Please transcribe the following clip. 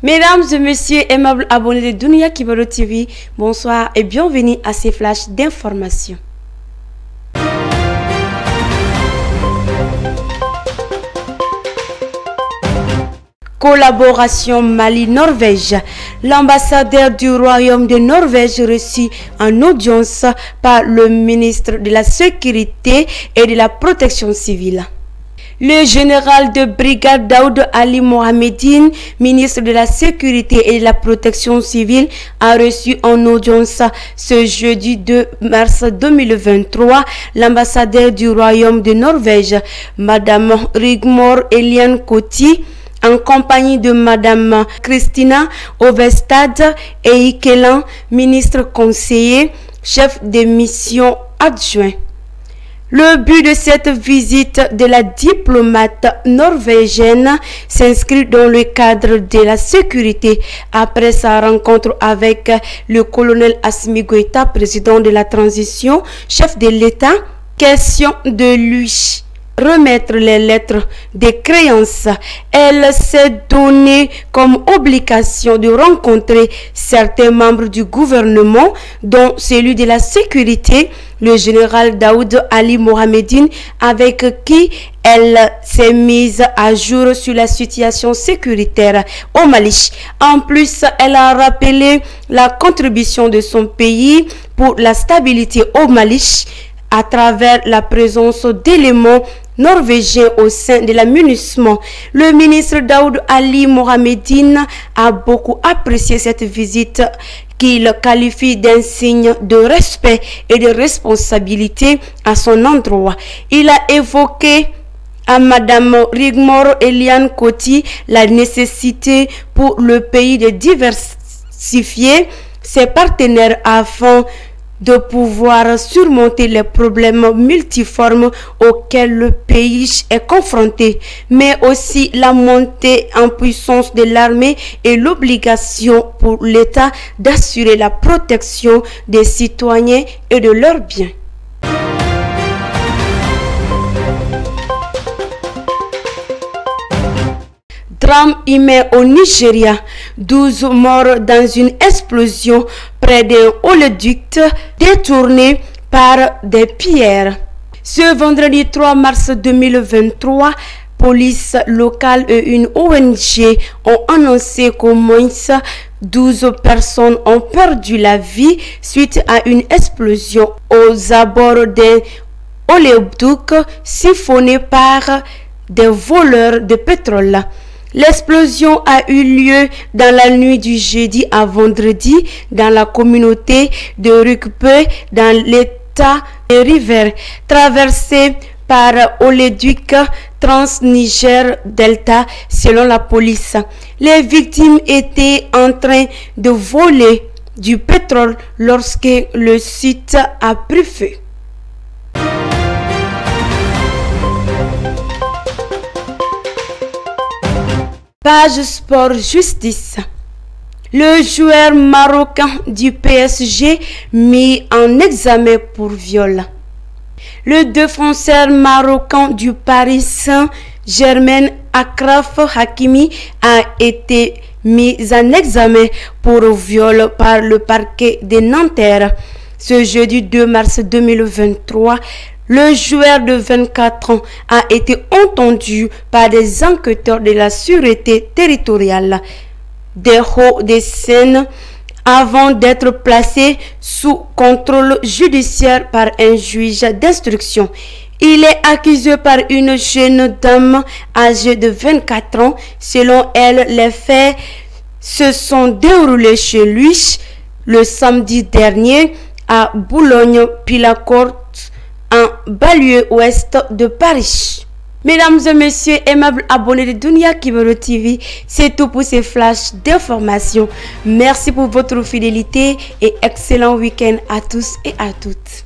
Mesdames et messieurs, aimables abonnés de Dunia Kibaro TV, bonsoir et bienvenue à ces flashs d'informations. Collaboration Mali-Norvège. L'ambassadeur du Royaume de Norvège reçu en audience par le ministre de la Sécurité et de la Protection civile. Le général de brigade Daoud Ali Mohamedine, ministre de la Sécurité et de la Protection civile, a reçu en audience ce jeudi 2 mars 2023 l'ambassadeur du Royaume de Norvège, Madame Rigmor Eliane Koti, en compagnie de Madame Christina Ovestad et Ikelan, ministre conseiller, chef de mission adjoint. Le but de cette visite de la diplomate norvégienne s'inscrit dans le cadre de la sécurité après sa rencontre avec le colonel Assimi Goïta, président de la transition, chef de l'État. Question de lui remettre les lettres de créance. Elle s'est donnée comme obligation de rencontrer certains membres du gouvernement, dont celui de la sécurité, le général Daoud Ali Mohamedine, avec qui elle s'est mise à jour sur la situation sécuritaire au Mali. En plus, elle a rappelé la contribution de son pays pour la stabilité au Mali à travers la présence d'éléments norvégiens au sein de l'amunissement. Le ministre Daoud Ali Mohamedine a beaucoup apprécié cette visite qu'il qualifie d'un signe de respect et de responsabilité à son endroit. Il a évoqué à Madame Rigmor Eliane Koti la nécessité pour le pays de diversifier ses partenaires afin de pouvoir surmonter les problèmes multiformes auxquels le pays est confronté, mais aussi la montée en puissance de l'armée et l'obligation pour l'État d'assurer la protection des citoyens et de leurs biens. Drame humain au Nigeria, 12 morts dans une explosion près d'un oléoduc détourné par des pierres. Ce vendredi 3 mars 2023, police locale et une ONG ont annoncé qu'au moins 12 personnes ont perdu la vie suite à une explosion aux abords d'un oléoduc siphonné par des voleurs de pétrole. L'explosion a eu lieu dans la nuit du jeudi à vendredi dans la communauté de Rukpe dans l'état de River, traversée par oléoduc Trans-Niger Delta selon la police. Les victimes étaient en train de voler du pétrole lorsque le site a pris feu. Page Sport Justice. Le joueur marocain du PSG mis en examen pour viol. Le défenseur marocain du Paris Saint-Germain, Achraf Hakimi, a été mis en examen pour viol par le parquet de Nanterre. Ce jeudi 2 mars 2023, le joueur de 24 ans a été entendu par des enquêteurs de la sûreté territoriale des Hauts-de-Seine avant d'être placé sous contrôle judiciaire par un juge d'instruction. Il est accusé par une jeune dame âgée de 24 ans. Selon elle, les faits se sont déroulés chez lui le samedi dernier à Boulogne-Billancourt, en banlieue ouest de Paris. Mesdames et messieurs, aimables abonnés de Dunia Kibaro TV, c'est tout pour ces flashs d'informations. Merci pour votre fidélité et excellent week-end à tous et à toutes.